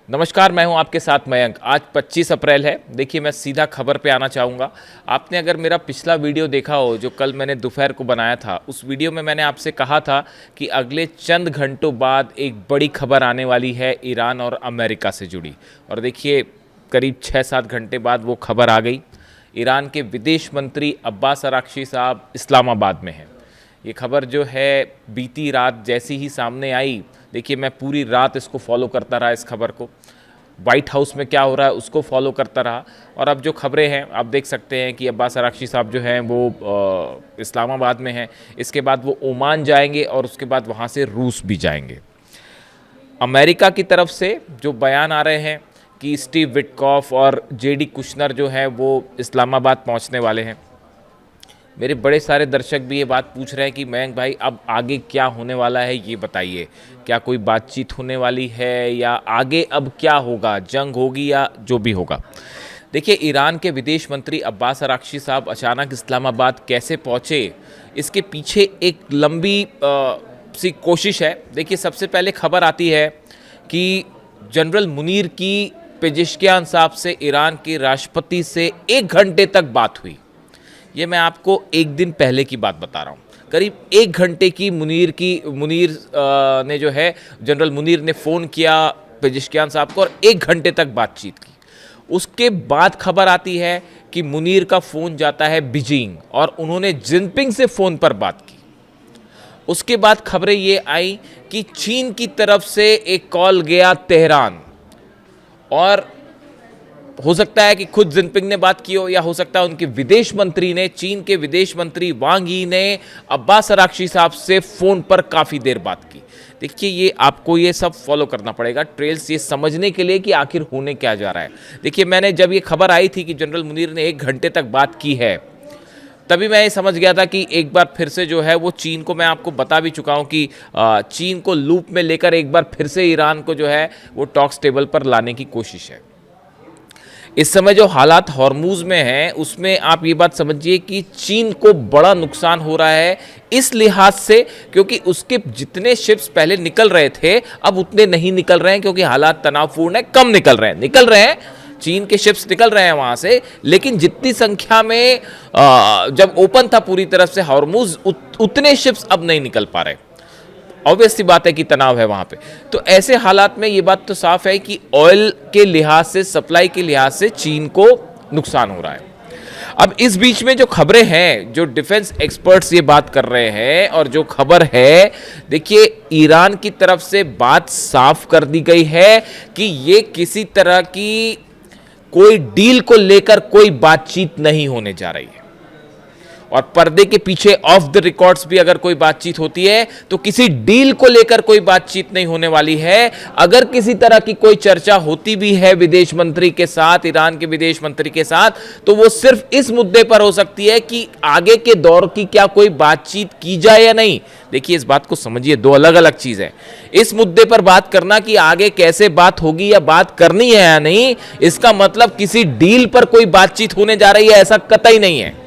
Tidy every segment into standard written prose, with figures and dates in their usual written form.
नमस्कार, मैं हूं आपके साथ मयंक। आज 25 अप्रैल है। देखिए, मैं सीधा खबर पे आना चाहूँगा। आपने अगर मेरा पिछला वीडियो देखा हो जो कल मैंने दोपहर को बनाया था, उस वीडियो में मैंने आपसे कहा था कि अगले चंद घंटों बाद एक बड़ी खबर आने वाली है ईरान और अमेरिका से जुड़ी। और देखिए, करीब 6-7 घंटे बाद वो खबर आ गई। ईरान के विदेश मंत्री अब्बास अराक्ची साहब इस्लामाबाद में हैं। ये खबर जो है बीती रात जैसी ही सामने आई, देखिए मैं पूरी रात इसको फॉलो करता रहा, इस खबर को। वाइट हाउस में क्या हो रहा है उसको फॉलो करता रहा। और अब जो खबरें हैं आप देख सकते हैं कि अब्बास अराक्ची साहब जो हैं वो इस्लामाबाद में हैं। इसके बाद वो ओमान जाएंगे और उसके बाद वहाँ से रूस भी जाएंगे। अमेरिका की तरफ से जो बयान आ रहे हैं कि स्टीव विटकॉफ और जेडी कुशनर जो हैं वो इस्लामाबाद पहुँचने वाले हैं। मेरे बड़े सारे दर्शक भी ये बात पूछ रहे हैं कि मयंक भाई अब आगे क्या होने वाला है, ये बताइए। क्या कोई बातचीत होने वाली है या आगे अब क्या होगा, जंग होगी या जो भी होगा। देखिए, ईरान के विदेश मंत्री अब्बास अराक्ची साहब अचानक इस्लामाबाद कैसे पहुँचे, इसके पीछे एक लंबी सी कोशिश है। देखिए, सबसे पहले खबर आती है कि जनरल मुनीर की पेजेश्कियान साहब से ईरान के राष्ट्रपति से 1 घंटे तक बात हुई। ये मैं आपको एक दिन पहले की बात बता रहा हूँ। करीब 1 घंटे की मुनीर ने जो है, जनरल मुनीर ने फ़ोन किया पेजेश्कियान साहब को और 1 घंटे तक बातचीत की। उसके बाद खबर आती है कि मुनीर का फ़ोन जाता है बीजिंग और उन्होंने जिनपिंग से फ़ोन पर बात की। उसके बाद खबरें ये आई कि चीन की तरफ से एक कॉल गया तेहरान, और हो सकता है कि खुद जिनपिंग ने बात की हो या हो सकता है उनके विदेश मंत्री ने, चीन के विदेश मंत्री वांग यी ने अब्बास अराक्ची साहब से फ़ोन पर काफ़ी देर बात की। देखिए, ये आपको ये सब फॉलो करना पड़ेगा, ट्रेल्स, ये समझने के लिए कि आखिर होने क्या जा रहा है। देखिए, मैंने जब ये खबर आई थी कि जनरल मुनीर ने 1 घंटे तक बात की है, तभी मैं ये समझ गया था कि एक बार फिर से जो है वो चीन को, मैं आपको बता भी चुका हूँ कि चीन को लूप में लेकर एक बार फिर से ईरान को जो है वो टॉक्स टेबल पर लाने की कोशिश है। इस समय जो हालात हॉर्मूज में हैं उसमें आप ये बात समझिए कि चीन को बड़ा नुकसान हो रहा है इस लिहाज से, क्योंकि उसके जितने शिप्स पहले निकल रहे थे अब उतने नहीं निकल रहे हैं, क्योंकि हालात तनावपूर्ण है, कम निकल रहे हैं। चीन के शिप्स निकल रहे हैं वहाँ से, लेकिन जितनी संख्या में जब ओपन था पूरी तरफ से हॉर्मूज, उतने शिप्स अब नहीं निकल पा रहे। ऑब्वियस सी बात है कि तनाव है वहाँ पे। तो ऐसे हालात में ये बात तो साफ है कि ऑयल के लिहाज से, सप्लाई के लिहाज से चीन को नुकसान हो रहा है। अब इस बीच में जो खबरें हैं, जो डिफेंस एक्सपर्ट्स ये बात कर रहे हैं और जो खबर है, देखिए ईरान की तरफ से बात साफ कर दी गई है कि ये किसी तरह की कोई डील को लेकर कोई बातचीत नहीं होने जा रही है। और पर्दे के पीछे ऑफ द रिकॉर्ड्स भी अगर कोई बातचीत होती है तो किसी डील को लेकर कोई बातचीत नहीं होने वाली है। अगर किसी तरह की कोई चर्चा होती भी है विदेश मंत्री के साथ, ईरान के विदेश मंत्री के साथ, तो वो सिर्फ इस मुद्दे पर हो सकती है कि आगे के दौर की क्या कोई बातचीत की जाए या नहीं। देखिए, इस बात को समझिए, 2 अलग अलग चीज है। इस मुद्दे पर बात करना कि आगे कैसे बात होगी या बात करनी है या नहीं, इसका मतलब किसी डील पर कोई बातचीत होने जा रही है, ऐसा कतई नहीं है।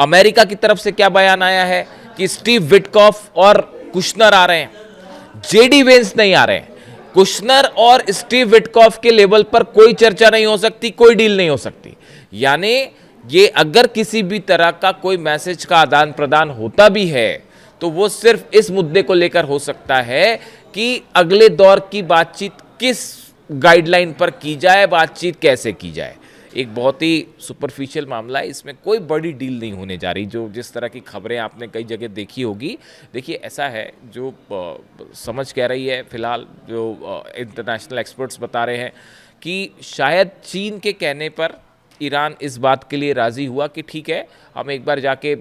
अमेरिका की तरफ से क्या बयान आया है कि स्टीव विटकॉफ और कुशनर आ रहे हैं, जेडी वेंस नहीं आ रहे हैं। कुशनर और स्टीव विटकॉफ के लेवल पर कोई चर्चा नहीं हो सकती, कोई डील नहीं हो सकती। यानी ये अगर किसी भी तरह का कोई मैसेज का आदान प्रदान होता भी है तो वो सिर्फ इस मुद्दे को लेकर हो सकता है कि अगले दौर की बातचीत किस गाइडलाइन पर की जाए, बातचीत कैसे की जाए। एक बहुत ही सुपरफिशियल मामला है, इसमें कोई बड़ी डील नहीं होने जा रही। जो जिस तरह की खबरें आपने कई जगह देखी होगी, देखिए ऐसा है, जो समझ कह रही है फिलहाल, जो इंटरनेशनल एक्सपर्ट्स बता रहे हैं कि शायद चीन के कहने पर ईरान इस बात के लिए राज़ी हुआ कि ठीक है, हम एक बार जाके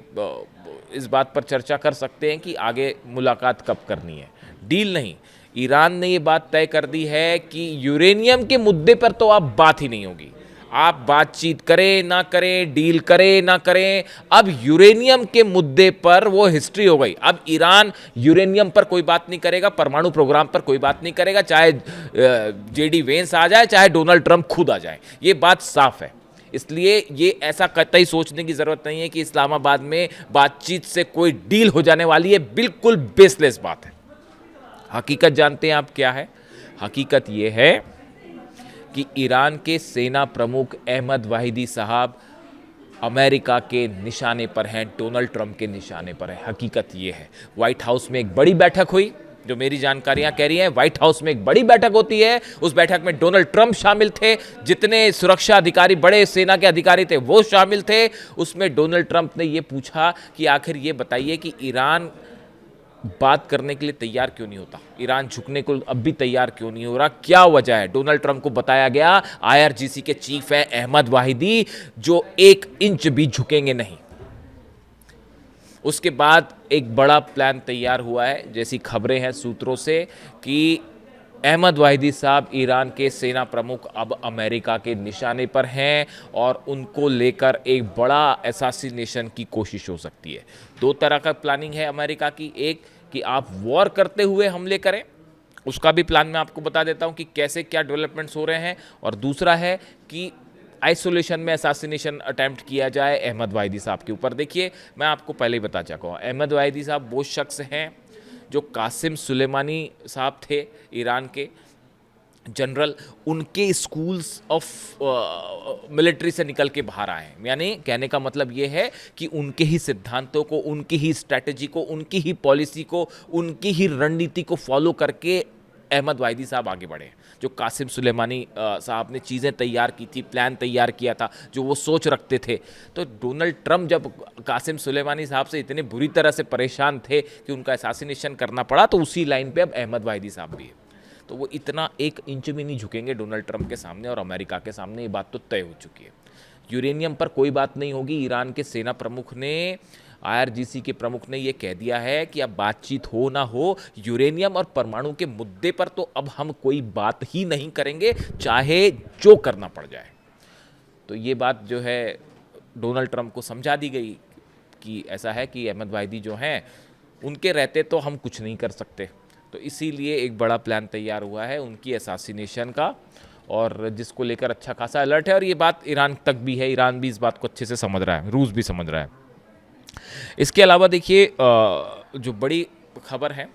इस बात पर चर्चा कर सकते हैं कि आगे मुलाकात कब करनी है, डील नहीं। ईरान ने ये बात तय कर दी है कि यूरेनियम के मुद्दे पर तो अब बात ही नहीं होगी। आप बातचीत करें ना करें, डील करें ना करें, अब यूरेनियम के मुद्दे पर वो हिस्ट्री हो गई। अब ईरान यूरेनियम पर कोई बात नहीं करेगा, परमाणु प्रोग्राम पर कोई बात नहीं करेगा, चाहे जेडी वेंस आ जाए, चाहे डोनाल्ड ट्रंप खुद आ जाए। ये बात साफ है। इसलिए ये ऐसा कतई सोचने की ज़रूरत नहीं है कि इस्लामाबाद में बातचीत से कोई डील हो जाने वाली है। बिल्कुल बेसलेस बात है। हकीकत जानते हैं आप क्या है? हकीकत ये है कि ईरान के सेना प्रमुख अहमद वाहिदी साहब अमेरिका के निशाने पर हैं, डोनाल्ड ट्रंप के निशाने पर है। हकीकत ये है, व्हाइट हाउस में एक बड़ी बैठक हुई, जो मेरी जानकारियां कह रही हैं व्हाइट हाउस में एक बड़ी बैठक होती है, उस बैठक में डोनाल्ड ट्रंप शामिल थे, जितने सुरक्षा अधिकारी बड़े सेना के अधिकारी थे वो शामिल थे। उसमें डोनाल्ड ट्रंप ने ये पूछा कि आखिर ये बताइए कि ईरान बात करने के लिए तैयार क्यों नहीं होता, ईरान झुकने को अब भी तैयार क्यों नहीं हो रहा, क्या वजह है। डोनाल्ड ट्रंप को बताया गया आईआरजीसी के चीफ है अहमद वाहिदी, जो 1 इंच भी झुकेंगे नहीं। उसके बाद एक बड़ा प्लान तैयार हुआ है, जैसी खबरें हैं सूत्रों से, कि अहमद वाहिदी साहब ईरान के सेना प्रमुख अब अमेरिका के निशाने पर हैं और उनको लेकर एक बड़ा असैसिनेशन की कोशिश हो सकती है। 2 तरह का प्लानिंग है अमेरिका की, एक कि आप वॉर करते हुए हमले करें, उसका भी प्लान मैं आपको बता देता हूं कि कैसे क्या डेवलपमेंट्स हो रहे हैं, और दूसरा है कि आइसोलेशन में असैसिनेशन अटैम्प्ट किया जाए अहमद वाहिदी साहब के ऊपर। देखिए, मैं आपको पहले ही बता चुका हूँ, अहमद वाहिदी साहब वो शख्स हैं जो कासिम सुलेमानी साहब थे ईरान के जनरल, उनके स्कूल्स ऑफ मिलिट्री से निकल के बाहर आए हैं। यानी कहने का मतलब ये है कि उनके ही सिद्धांतों को, उनकी ही स्ट्रैटेजी को, उनकी ही पॉलिसी को, उनकी ही रणनीति को फॉलो करके अहमद वाहिदी साहब आगे बढ़े। जो कासिम सुलेमानी साहब ने चीज़ें तैयार की थी, प्लान तैयार किया था, जो वो सोच रखते थे, तो डोनाल्ड ट्रंप जब कासिम सुलेमानी साहब से इतने बुरी तरह से परेशान थे कि उनका असैसिनेशन करना पड़ा, तो उसी लाइन पे अब अहमद वाहिदी साहब भी है। तो वो इतना 1 इंच भी नहीं झुकेंगे डोनाल्ड ट्रंप के सामने और अमेरिका के सामने, ये बात तो तय हो चुकी है। यूरेनियम पर कोई बात नहीं होगी। ईरान के सेना प्रमुख ने, आईआरजीसी के प्रमुख ने ये कह दिया है कि अब बातचीत हो ना हो, यूरेनियम और परमाणु के मुद्दे पर तो अब हम कोई बात ही नहीं करेंगे, चाहे जो करना पड़ जाए। तो ये बात जो है डोनाल्ड ट्रंप को समझा दी गई कि ऐसा है कि अहमद वाहिदी जो हैं, उनके रहते तो हम कुछ नहीं कर सकते। तो इसीलिए एक बड़ा प्लान तैयार हुआ है उनकी असैसिनेशन का, और जिसको लेकर अच्छा खासा अलर्ट है, और ये बात ईरान तक भी है, ईरान भी इस बात को अच्छे से समझ रहा है, रूस भी समझ रहा है। इसके अलावा देखिए, जो बड़ी खबर है,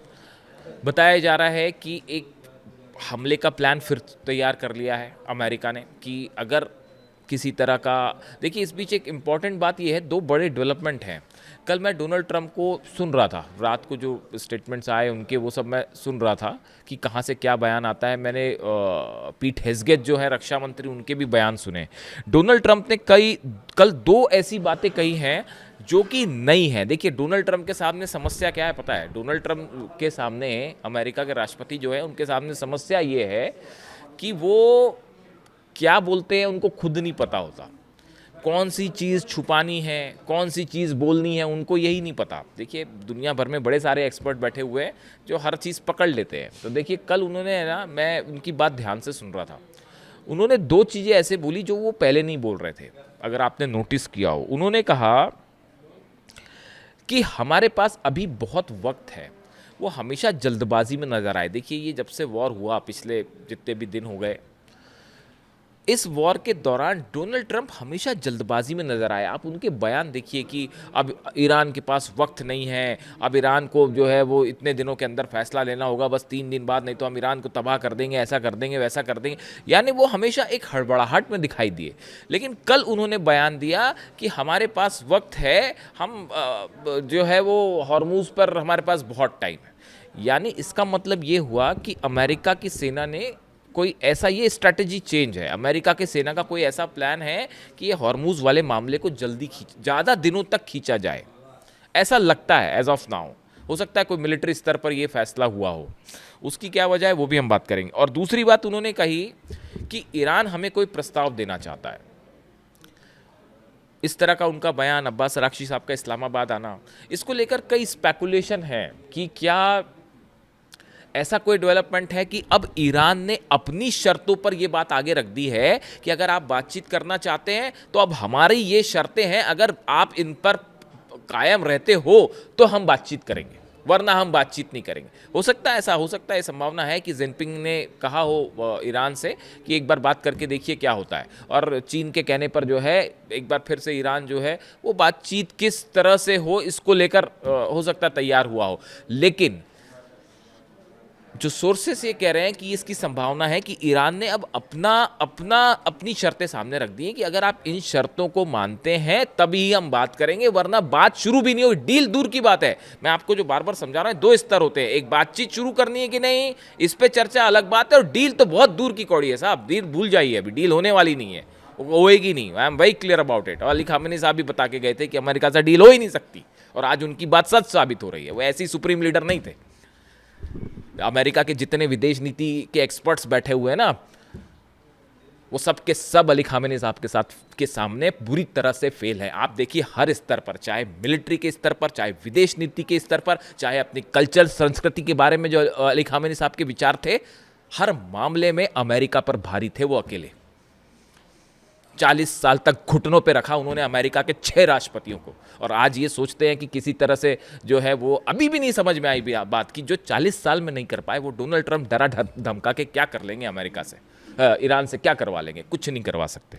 बताया जा रहा है कि एक हमले का प्लान फिर तैयार कर लिया है अमेरिका ने, कि अगर किसी तरह का, देखिए इस बीच एक इम्पॉर्टेंट बात यह है, 2 बड़े डेवलपमेंट हैं। कल मैं डोनाल्ड ट्रंप को सुन रहा था, रात को जो स्टेटमेंट्स आए उनके, वो सब मैं सुन रहा था कि कहाँ से क्या बयान आता है। मैंने पीट हेग्सेथ जो है रक्षा मंत्री, उनके भी बयान सुने। डोनाल्ड ट्रंप ने कल 2 ऐसी बातें कही हैं जो कि नई है। देखिए, डोनाल्ड ट्रंप के सामने समस्या क्या है पता है? डोनाल्ड ट्रंप के सामने, अमेरिका के राष्ट्रपति जो है, उनके सामने समस्या ये है कि वो क्या बोलते हैं उनको खुद नहीं पता होता, कौन सी चीज़ छुपानी है, कौन सी चीज़ बोलनी है, उनको यही नहीं पता। देखिए, दुनिया भर में बड़े सारे एक्सपर्ट बैठे हुए हैं जो हर चीज़ पकड़ लेते हैं। तो देखिए, कल उन्होंने ना, मैं उनकी बात ध्यान से सुन रहा था, उन्होंने 2 चीज़ें ऐसे बोली जो वो पहले नहीं बोल रहे थे, अगर आपने नोटिस किया हो। उन्होंने कहा कि हमारे पास अभी बहुत वक्त है, वो हमेशा जल्दबाजी में नज़र आए। देखिए, ये जब से वॉर हुआ, पिछले जितने भी दिन हो गए, इस वॉर के दौरान डोनाल्ड ट्रंप हमेशा जल्दबाजी में नज़र आए। आप उनके बयान देखिए कि अब ईरान के पास वक्त नहीं है, अब ईरान को जो है वो इतने दिनों के अंदर फैसला लेना होगा, बस 3 दिन बाद, नहीं तो हम ईरान को तबाह कर देंगे, ऐसा कर देंगे, वैसा कर देंगे। यानी वो हमेशा एक हड़बड़ाहट में दिखाई दिए। लेकिन कल उन्होंने बयान दिया कि हमारे पास वक्त है, हम जो है वो हॉर्मूज़ पर हमारे पास बहुत टाइम है। यानी इसका मतलब ये हुआ कि अमेरिका की सेना ने कोई ऐसा, ये स्ट्रैटेजी चेंज है, अमेरिका के सेना का कोई ऐसा प्लान है कि ये हॉर्मूज़ वाले मामले को जल्दी ज़्यादा दिनों तक खींचा जाए, ऐसा लगता है एज ऑफ नाउ। हो सकता है कोई मिलिट्री स्तर पर ये फैसला हुआ हो, उसकी क्या वजह है वो भी हम बात करेंगे। और दूसरी बात उन्होंने कही कि ईरान हमें कोई प्रस्ताव देना चाहता है। इस तरह का उनका बयान, अब्बास अराक्ची साहब का इस्लामाबाद आना, इसको लेकर कई स्पेकुलेशन है कि क्या ऐसा कोई डेवलपमेंट है कि अब ईरान ने अपनी शर्तों पर यह बात आगे रख दी है कि अगर आप बातचीत करना चाहते हैं तो अब हमारी ये शर्तें हैं, अगर आप इन पर कायम रहते हो तो हम बातचीत करेंगे, वरना हम बातचीत नहीं करेंगे। हो सकता है ऐसा, हो सकता है, संभावना है कि जिनपिंग ने कहा हो ईरान से कि एक बार बात करके देखिए क्या होता है, और चीन के कहने पर जो है एक बार फिर से ईरान जो है वो बातचीत किस तरह से हो इसको लेकर हो सकता है तैयार हुआ हो। लेकिन जो सोर्सेस ये कह रहे हैं कि इसकी संभावना है कि ईरान ने अब अपनी शर्तें सामने रख दी हैं कि अगर आप इन शर्तों को मानते हैं तभी हम बात करेंगे, वरना बात शुरू भी नहीं होगी। डील दूर की बात है। मैं आपको जो बार बार समझा रहा हूं, दो स्तर होते हैं, एक बातचीत शुरू करनी है कि नहीं, इस पे चर्चा अलग बात है, और डील तो बहुत दूर की कौड़ी है साहब। डील भूल जाइए, अभी डील होने वाली नहीं है, होएगी नहीं। I am very clear about it. Ali Khamenei साहब भी बता के गए थे कि अमेरिका से डील हो ही नहीं सकती, और आज उनकी बात सच साबित हो रही है। वो ऐसे ही सुप्रीम लीडर नहीं थे। अमेरिका के जितने विदेश नीति के एक्सपर्ट्स बैठे हुए हैं ना, वो सब के सब अली खामेनी साहब के सामने बुरी तरह से फेल है। आप देखिए हर स्तर पर, चाहे मिलिट्री के स्तर पर, चाहे विदेश नीति के स्तर पर, चाहे अपनी कल्चर संस्कृति के बारे में जो अली खामेनी साहब के विचार थे, हर मामले में अमेरिका पर भारी थे वो अकेले। 40 साल तक घुटनों पे रखा उन्होंने अमेरिका के 6 राष्ट्रपतियों को, और आज ये सोचते हैं कि किसी तरह से जो है वो अभी भी नहीं समझ में आई बात की जो 40 साल में नहीं कर पाए, वो डोनाल्ड ट्रंप डरा धमका के क्या कर लेंगे अमेरिका से, ईरान से क्या करवा लेंगे, कुछ नहीं करवा सकते।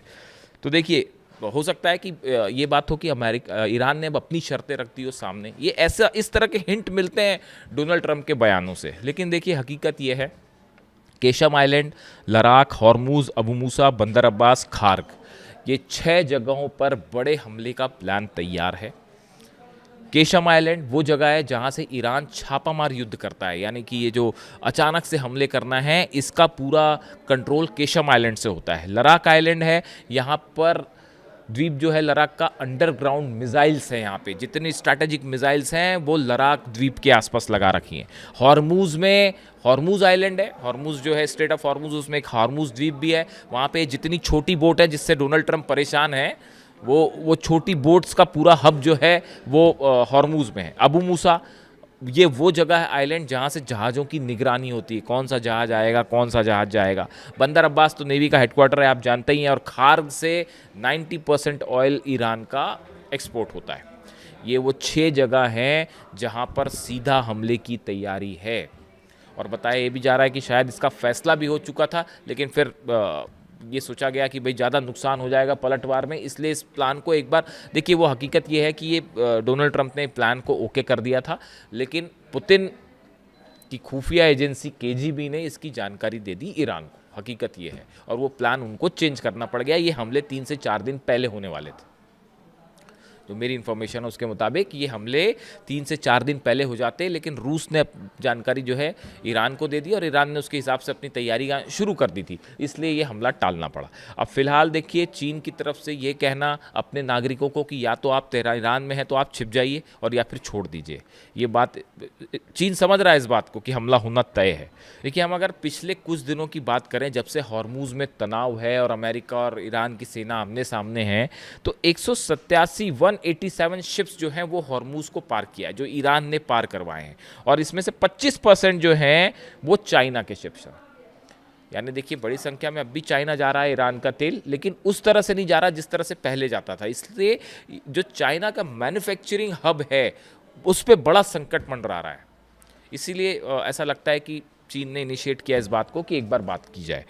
तो देखिए, हो सकता है कि ये बात हो कि ईरान ने अब अपनी शर्तें रख दी हो सामने। ये ऐसा इस तरह के हिंट मिलते हैं डोनाल्ड ट्रंप के बयानों से, लेकिन देखिए हकीकत ये है, Qeshm island, Ladakh, Hormuz, Abu Musa, Bandar Abbas, Kharg, ये 6 जगहों पर बड़े हमले का प्लान तैयार है। केशम आइलैंड वो जगह है जहां से ईरान छापामार युद्ध करता है, यानी कि ये जो अचानक से हमले करना है इसका पूरा कंट्रोल केशम आइलैंड से होता है। लद्दाख आइलैंड है, यहाँ पर द्वीप जो है लद्दाख का, अंडरग्राउंड मिसाइल्स हैं, यहाँ पे जितनी स्ट्रैटेजिक मिसाइल्स हैं वो लद्दाख द्वीप के आसपास लगा रखी हैं। हॉर्मुज में हॉर्मुज आइलैंड है, हॉर्मुज जो है स्ट्रेट ऑफ हॉर्मुज, उसमें एक हॉर्मुज द्वीप भी है। वहाँ पे जितनी छोटी बोट है जिससे डोनाल्ड ट्रंप परेशान है, वो छोटी बोट्स का पूरा हब जो है वो हॉर्मुज में है। अबू मूसा ये वो जगह है आइलैंड जहाँ से जहाज़ों की निगरानी होती है, कौन सा जहाज़ आएगा, कौन सा जहाज़ जाएगा। बंदर अब्बास तो नेवी का हेडक्वार्टर है, आप जानते ही हैं, और खार्ग से 90% ऑयल ईरान का एक्सपोर्ट होता है। ये वो 6 जगह हैं जहाँ पर सीधा हमले की तैयारी है, और बताया ये भी जा रहा है कि शायद इसका फैसला भी हो चुका था, लेकिन फिर ये सोचा गया कि भाई ज़्यादा नुकसान हो जाएगा पलटवार में, इसलिए इस प्लान को एक बार देखिए। वो हकीकत ये है कि ये डोनाल्ड ट्रंप ने प्लान को ओके कर दिया था, लेकिन पुतिन की खुफिया एजेंसी केजीबी ने इसकी जानकारी दे दी ईरान को। हकीकत ये है, और वो प्लान उनको चेंज करना पड़ गया। ये हमले 3 से 4 दिन पहले होने वाले थे। जो मेरी इन्फॉर्मेशन है उसके मुताबिक ये हमले 3 से 4 दिन पहले हो जाते, लेकिन रूस ने जानकारी जो है ईरान को दे दी, और ईरान ने उसके हिसाब से अपनी तैयारी शुरू कर दी थी, इसलिए ये हमला टालना पड़ा। अब फिलहाल देखिए चीन की तरफ से ये कहना अपने नागरिकों को कि या तो आप ईरान में हैं तो आप छिप जाइए, और या फिर छोड़ दीजिए। ये बात चीन समझ रहा है इस बात को कि हमला होना तय है। देखिए, हम अगर पिछले कुछ दिनों की बात करें, जब से हॉर्मुज में तनाव है और अमेरिका और ईरान की सेना आमने सामने है, तो 187 शिप्स जो हैं वो हॉर्मुज को पार किया, जो ईरान ने पार करवाए हैं, और इसमें से 25% जो हैं वो चाइना के शिप्स हैं। यानी देखिए बड़ी संख्या में अब भी चाइना जा रहा है ईरान का तेल, लेकिन उस तरह से नहीं जा रहा जिस तरह से पहले जाता था। इसलिए जो चाइना का मैन्युफैक्चरिंग हब है उस पर बड़ा संकट मंडरा रहा है। इसीलिए ऐसा लगता है कि चीन ने इनिशिएट किया इस बात को कि एक बार बात की जाए।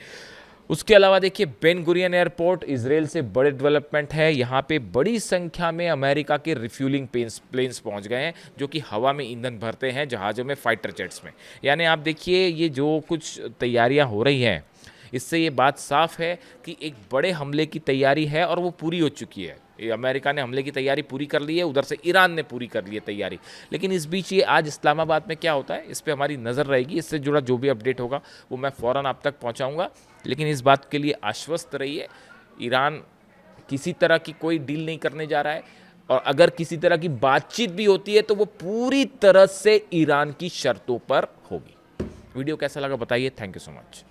उसके अलावा देखिए बेन गुरियन एयरपोर्ट इजराइल से बड़े डेवलपमेंट है। यहाँ पे बड़ी संख्या में अमेरिका के रिफ्यूलिंग प्लेन्स पहुँच गए हैं, जो कि हवा में ईंधन भरते हैं जहाज़ों में, फाइटर जेट्स में। यानी आप देखिए ये जो कुछ तैयारियाँ हो रही हैं, इससे ये बात साफ है कि एक बड़े हमले की तैयारी है, और वो पूरी हो चुकी है। अमेरिका ने हमले की तैयारी पूरी कर ली है, उधर से ईरान ने पूरी कर ली है तैयारी। लेकिन इस बीच ये आज इस्लामाबाद में क्या होता है, इस पर हमारी नज़र रहेगी। इससे जुड़ा जो भी अपडेट होगा वो मैं फ़ौरन आप तक पहुंचाऊंगा। लेकिन इस बात के लिए आश्वस्त रहिए, ईरान किसी तरह की कोई डील नहीं करने जा रहा है, और अगर किसी तरह की बातचीत भी होती है तो वो पूरी तरह से ईरान की शर्तों पर होगी। वीडियो कैसा लगा बताइए। Thank you so much.